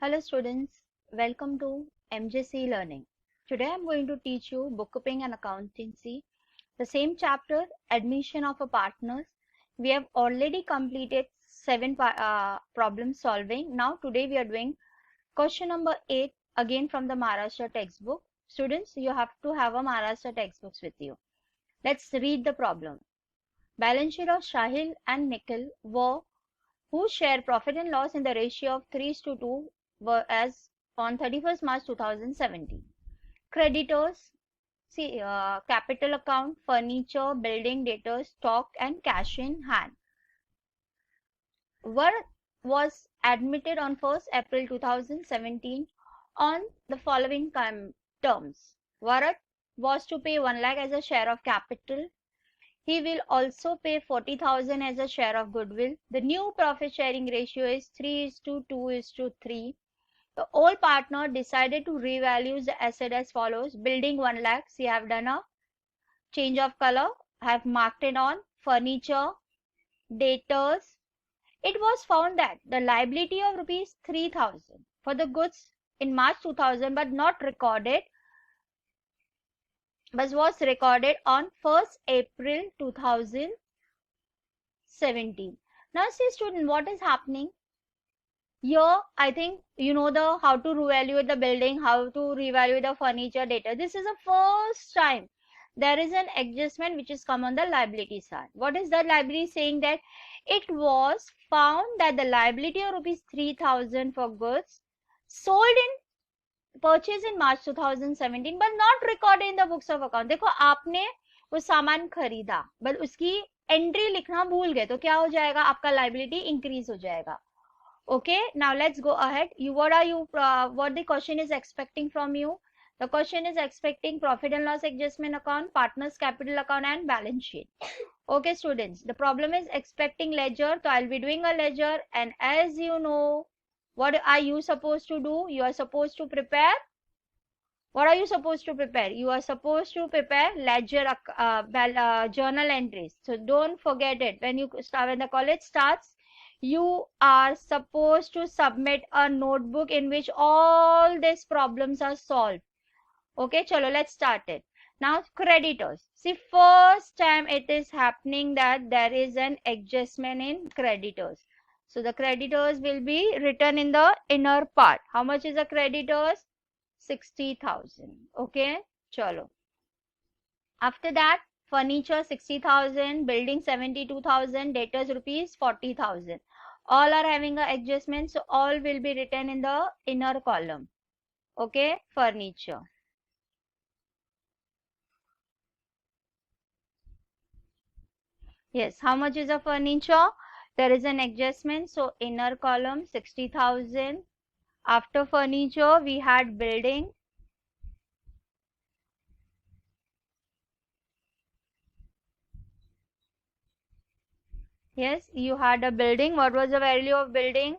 Hello students, welcome to MJC Learning. Today I am going to teach you bookkeeping and accountancy. The same chapter, admission of a partners. We have already completed 7 problem solving. Now today we are doing question number 8 again from the Maharashtra textbook. Students, you have to have a Maharashtra textbooks with you. Let's read the problem. Balance sheet of Shahil and Nikhil were who share profit and loss in the ratio of 3:2 were as on 31st March 2017. Creditors, see capital account, furniture, building, debtors, stock and cash in hand. Was admitted on 1st April 2017 on the following terms. Bharat was to pay 1 lakh as a share of capital. He will also pay 40,000 as a share of goodwill. The new profit sharing ratio is 3:2:3. The old partner decided to revalue the asset as follows. Building 1 lakh. So you have done a change of color. I have marked it on. Furniture, debtors. It was found that the liability of rupees 3,000 for the goods in March 2000 but not recorded but was recorded on 1st April 2017. Now see student, what is happening? Here, I think you know the how to revalue the building, how to revalue the furniture data. This is the first time there is an adjustment which is come on the liability side. What is the liability saying? That it was found that the liability of rupees 3,000 for goods sold in purchase in March 2017 but not recorded in the books of account. देखो आपने वो सामान खरीदा but उसकी entry लिखना भूल गए तो क्या हो जाएगा? आपका लाइबिलिटी इंक्रीज हो जाएगा. Okay, now let's go ahead. What the question is expecting from you? The question is expecting profit and loss adjustment account, partners capital account and balance sheet. Okay students, the problem is expecting ledger. So I'll be doing a ledger, and as you know, what are you supposed to do? You are supposed to prepare. What are you supposed to prepare? You are supposed to prepare ledger journal entries. So don't forget it. When the college starts, you are supposed to submit a notebook in which all these problems are solved. Okay, chalo, let's start it. Now creditors. See, first time it is happening that there is an adjustment in creditors. So the creditors will be written in the inner part. How much is the creditors? 60,000. Okay, chalo. After that, furniture 60,000, building 72,000, debtors rupees 40,000. All are having a adjustment, so all will be written in the inner column. Okay, furniture. Yes, how much is the furniture? There is an adjustment, so inner column 60,000. After furniture, we had building. Yes, you had a building. What was the value of building?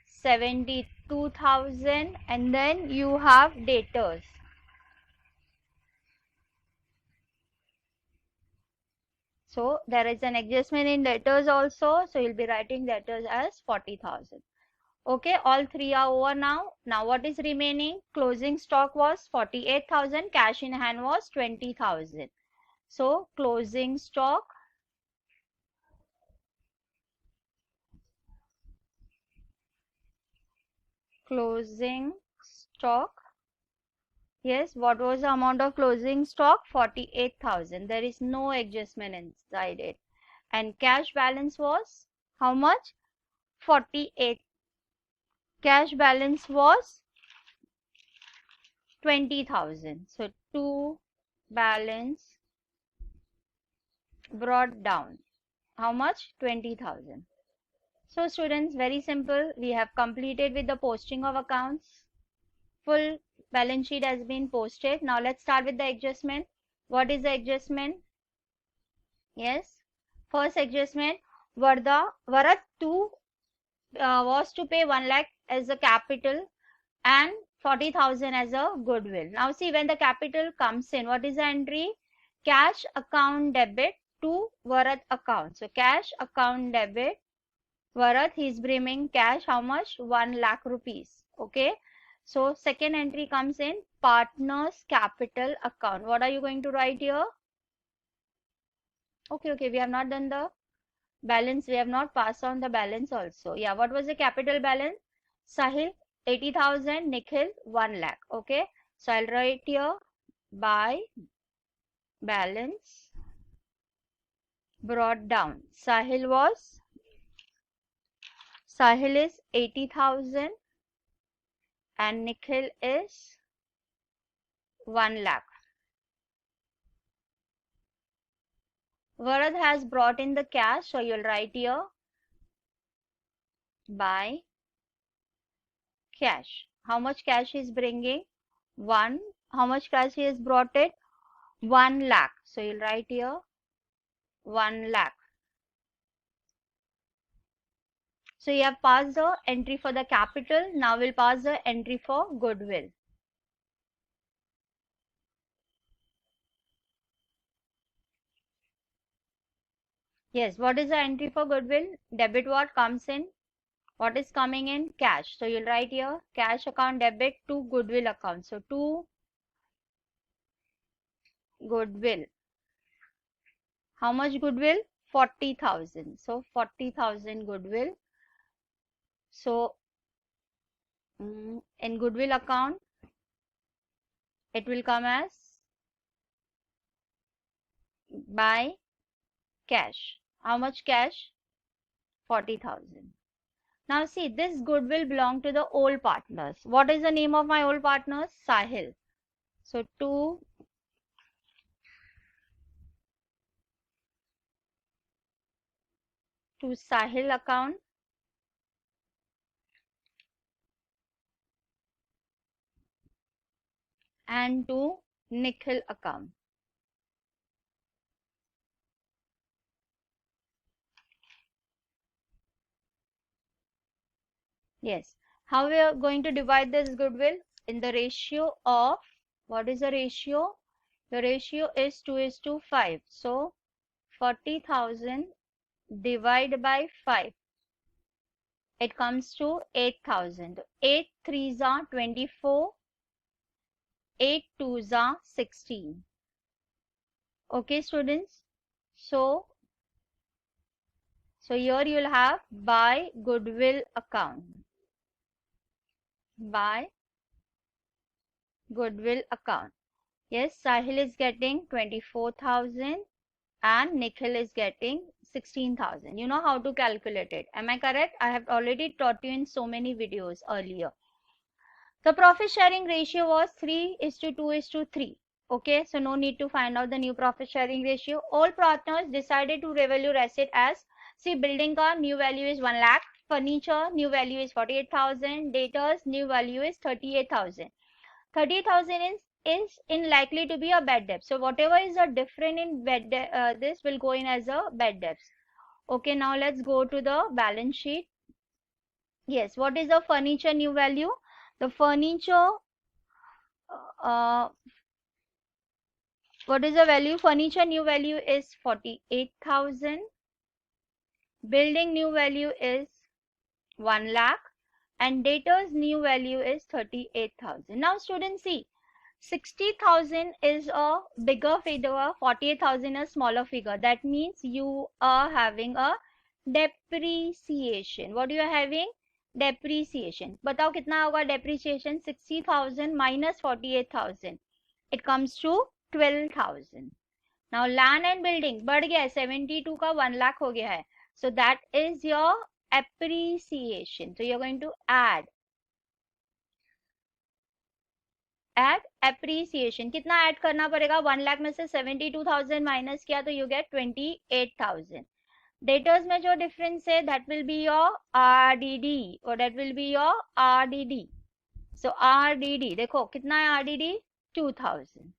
72,000. And then you have debtors. So there is an adjustment in debtors also. So you'll be writing debtors as 40,000. Okay, all three are over now. Now what is remaining? Closing stock was 48,000. Cash in hand was 20,000. So closing stock. Closing stock. Yes, what was the amount of closing stock? 48,000. There is no adjustment inside it. And cash balance was how much? 48. Cash balance was 20,000. So to balance brought down. How much? 20,000. So students, very simple. We have completed with the posting of accounts. Full balance sheet has been posted. Now let's start with the adjustment. What is the adjustment? Yes, first adjustment, Bharat was to pay 1 lakh as a capital and 40,000 as a goodwill. Now see, when the capital comes in, what is the entry? Cash account debit to Bharat account. So cash account debit Bharat, he is bringing cash, how much? 1 lakh rupees. Okay. So second entry comes in partners capital account. What are you going to write here? Okay, we have not done the balance. We have not passed on the balance also. Yeah, what was the capital balance? Sahil, 80,000, Nikhil, 1 lakh. Okay. So I'll write here by balance brought down. Sahil is 80,000 and Nikhil is 1 lakh. Varad has brought in the cash, so you'll write here by cash. How much cash he is bringing? 1. How much cash he has brought it? 1 lakh. So you'll write here 1 lakh. So you have passed the entry for the capital. Now we'll pass the entry for goodwill. Yes, what is the entry for goodwill? Debit what comes in? What is coming in? Cash. So you'll write here cash account debit to goodwill account. So to goodwill. How much goodwill? 40,000. So 40,000 goodwill. So in goodwill account, it will come as by cash. How much cash? 40,000. Now see, this goodwill belong to the old partners. What is the name of my old partners? Sahil. So to Sahil account, and to Nikhil account. Yes. How we are going to divide this goodwill? In the ratio of, what is the ratio? The ratio is 2:5. So 40,000 divided by 5. It comes to 8,000. 8 3s are 24. 8 2s are 16. Okay, students. So here you'll have by goodwill account. By goodwill account. Yes, Sahil is getting 24,000 and Nikhil is getting 16,000. You know how to calculate it. Am I correct? I have already taught you in so many videos earlier. The profit sharing ratio was 3:2:3. Okay, so no need to find out the new profit sharing ratio. All partners decided to revalue asset as, see, building ka new value is 1 lakh, furniture new value is 48,000, debtors new value is 38,000. 38,000 is in likely to be a bad debt. So whatever is a different in bad this will go in as a bad debts. Okay, now let's go to the balance sheet. Yes, what is the furniture new value? The furniture, what is the value? Furniture new value is 48,000. Building new value is 1 lakh. And debtors new value is 38,000. Now students see, 60,000 is a bigger figure, 48,000 a smaller figure. That means you are having a depreciation. What you are having? Depreciation. बताओ कितना होगा depreciation? 60,000 minus 48,000. It comes to 12,000. Now land and building बढ़ गया है, 72 का 1 lakh हो गया है. So that is your appreciation. So you're going to add appreciation. कितना ऐड करना पड़ेगा? 1 लाख में से 72,000 माइनस किया तो you get 28,000. Debtors में जो difference है, that will be your RDD or that will be your RDD. So RDD देखो कितना है RDD? 2,000.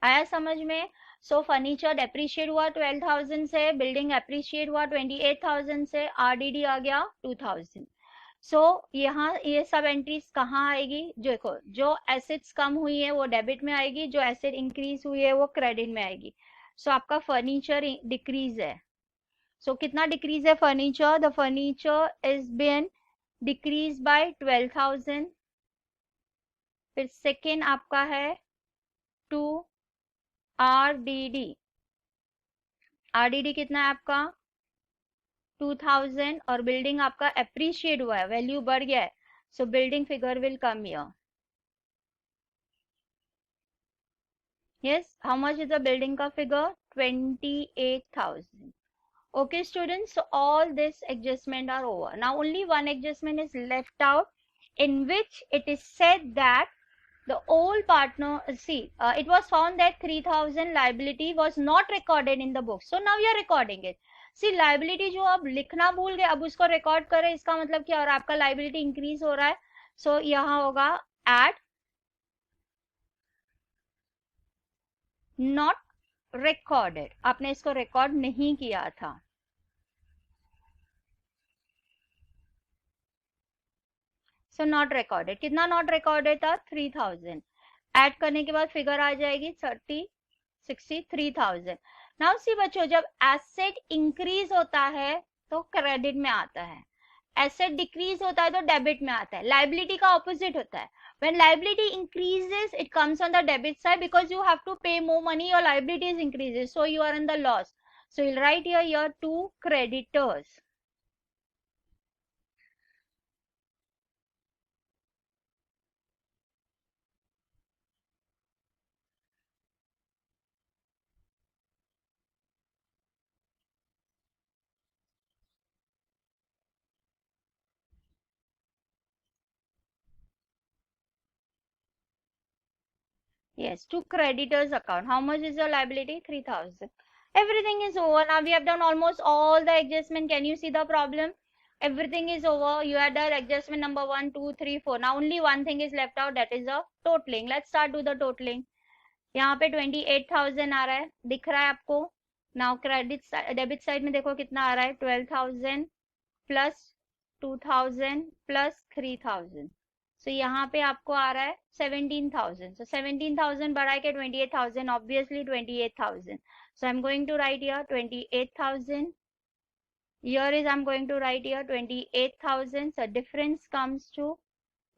आया समझ में? So फर्नीचर डेप्रीशिएट हुआ 12,000 से, बिल्डिंग एप्रीशिएट हुआ 28,000 से, RDD आ गया 2,000. So यहाँ ये सब एंट्रीज कहाँ आएगी? जो देखो, जो एसेट्स कम हुई है वो डेबिट में आएगी, जो एसेट इंक्रीज हुई है वो क्रेडिट में आएगी. So आपका फर्नीचर डिक्रीज है. सो कितना डिक्रीज है furniture? The furniture is been decrease by 12,000. फिर सेकेंड आपका है 2 RDD. RDD कितना है आपका? 2000. और बिल्डिंग आपका एप्रिशिएट हुआ है, वैल्यू बढ़ गया है, सो building figure will come here. Yes, how much is the building ka figure? 28,000. Okay, students, so all this adjustment are over. Now only one adjustment is left out, in which it is said that the old partner, it was found that 3,000 liability was not recorded in the book. So now we are recording it. See, liability जो अब लिखना भूल गए, अब उसको record करें, इसका मतलब क्या हो रहा है? आपका liability increase हो रहा है. So यहाँ होगा at not recorded. आपने इसको record नहीं किया था. So not recorded. कितना not recorded था? 3,000. ऐड करने के बाद फिगर आ जाएगी 63,000. नाउ सी बच्चों, जब एसेट इंक्रीज होता है तो क्रेडिट में आता है, एसेट डिक्रीज होता है तो डेबिट में आता है. लाइबिलिटी का ऑपोजिट होता है. When liability increases, it comes on the debit side because you have to pay more money. Your liabilities increases, so you are in the loss. So you'll write here your two creditors. Yes, to creditors account. How much is your liability? 3,000. Everything is over. Now we have done almost all the adjustment. Can you see the problem? Everything is over. You had done adjustment number 1, 2, 3, 4. Now only one thing is left out, that is the totaling. Let's start do the totaling. यहाँ पे 28,000 आ रहा है, दिख रहा है आपको. Now credit debit side में देखो कितना आ रहा है, 12,000 प्लस 2,000 प्लस 3,000. सो यहाँ पे आपको आ रहा है 17,000. सो 17,000 बढ़ा के 28,000, obviously 28,000. So I am going to write here 28,000. Here is I'm going to write here 28,000. So difference comes to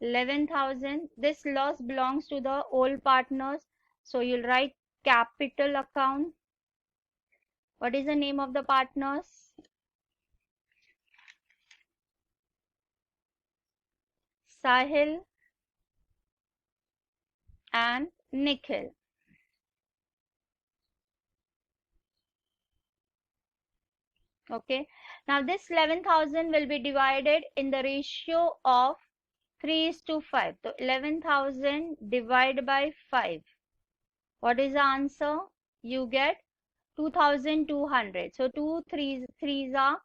11,000. This loss belongs to the old partners. So you'll write capital account. What is the name of the partners? Sahil and Nikhil. Okay. Now this 11,000 will be divided in the ratio of 3:5. So 11,000 divided by 5. What is the answer? You get 2,200. So 2 threes are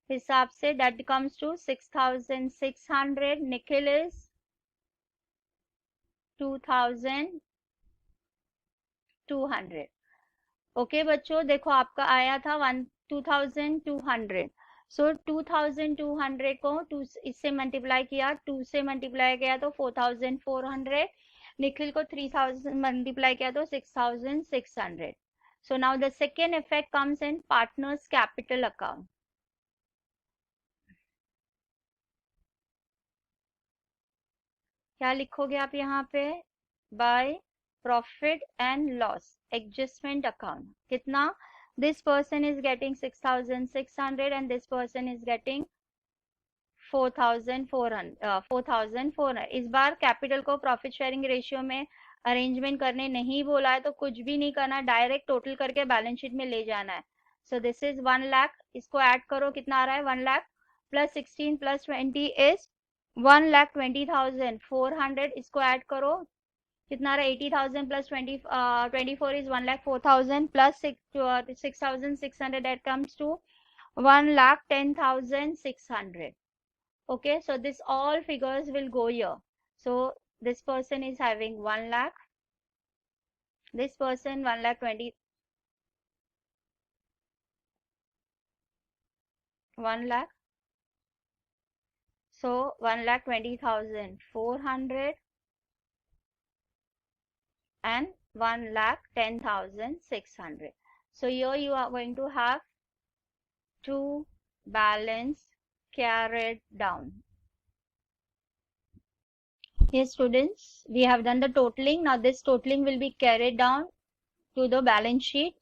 हिसाब से that comes to 6,600. Nikhil is 2,200. Okay बच्चों, देखो आपका आया था 2,200. सो 2,200 को 2 इससे multiply किया, 2 से मल्टीप्लाई किया तो 4,400. निखिल को 3,000 मल्टीप्लाई किया तो 6,600. So now the second effect comes in partners capital account. क्या लिखोगे आप यहाँ पे? By profit and loss adjustment account. कितना? This person is getting 6,600 and this person is getting 4,400. इस बार कैपिटल को प्रॉफिट शेयरिंग रेशियो में अरेंजमेंट करने नहीं बोला है, तो कुछ भी नहीं करना, डायरेक्ट टोटल करके बैलेंस शीट में ले जाना है. So this is 1 lakh. इसको ऐड करो, कितना आ रहा है? 1 लाख प्लस 16 प्लस 20 इज 1,20,400. इसको ऐड करो, कितना रहा? 80,000 plus 24 is 1,04,000 plus 6,600. That comes to 1,10,600. Okay, so this all figures will go here. So this person is having 1 lakh, this person 1,20,000, 1 lakh. So 1,20,400 and 1,10,600. So here you are going to have to balance carried down. Yes, students, we have done the totaling. Now this totaling will be carried down to the balance sheet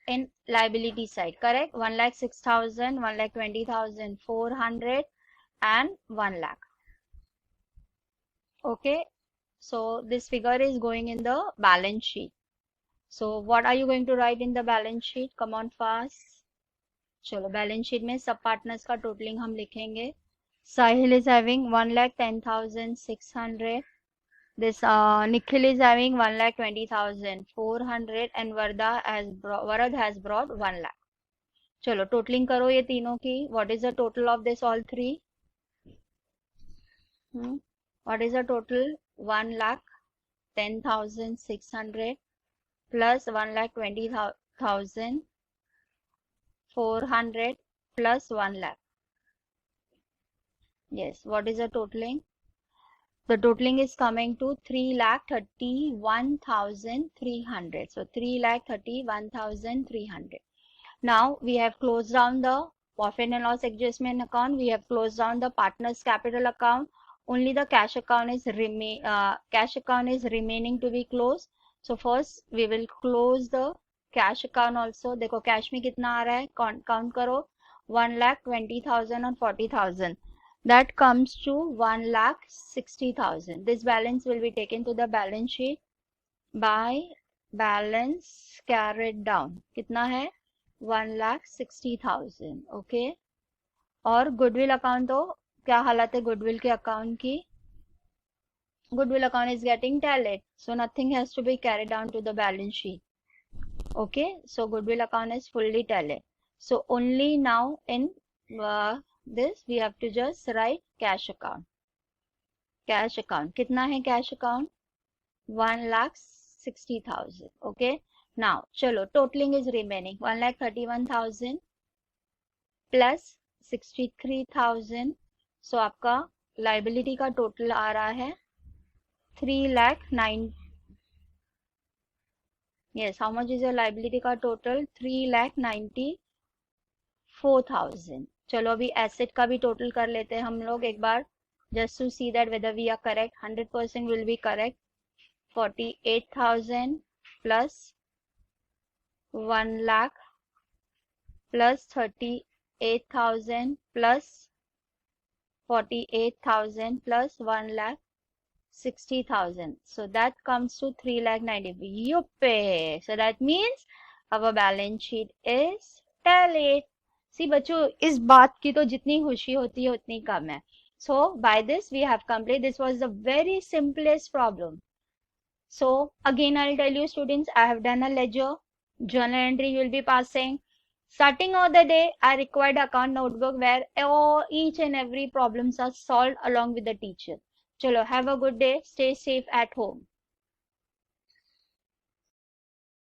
in liability side, correct? 1,06,000, 1,20,400 and 1 lakh. Okay, so this figure is going in the balance sheet. So what are you going to write in the balance sheet? Come on fast. चलो balance sheet में सब partners का totalling हम लिखेंगे. Sahil is having 1,10,600. This Nikhil is having 1,20,400 and Varad has brought 1 lakh. चलो totalling करो ये तीनों की. What is the total of this all three? What is the total? 1,10,600 plus 1,20,400 plus 1 lakh. Yes, what is the totaling? The totaling is coming to 3,31,300. So 3,31,300. Now we have closed down the profit and loss adjustment account. We have closed down the partners capital account. Only the cash account is remaining to be closed. So first we will close the cash account also. देखो cash में कितना आ रहा है? Count करो. 1,20,000 and 40,000. That comes to 1,60,000. This balance will be taken to the balance sheet by balance carried down. कितना है? 1,60,000. Okay. और goodwill account तो क्या हालत है goodwill के account की? Goodwill account is getting tallied, so nothing has to be carried down to the balance sheet. Okay, so goodwill account is fully tallied. So only now in this we have to just write cash account. Cash account कितना है cash account? 1,60,000. Okay. Now चलो totaling is remaining 1,31,000 plus 63,000. So आपका liability का total आ रहा है 3,09,000. Yes, how much is your liability का total? 3,94,000. चलो अभी asset का भी total कर लेते हैं हम लोग एक बार, just to see that whether we are correct. 100% will be correct. 48,000 plus 1 lakh plus 38,000 plus 48,000 plus 1 lakh 60,000. So that comes to 3,90,000. Yuppe. So that means our balance sheet is tallied. See बच्चों, इस बात की तो जितनी खुशी होती है उतनी कम है. So by this we have completed. This was the very simplest problem. So again I'll tell you students, I have done a ledger, journal entry you will be passing. Starting of the day, I required account notebook where each and every problems are solved along with the teacher. Chalo, have a good day. Stay safe at home.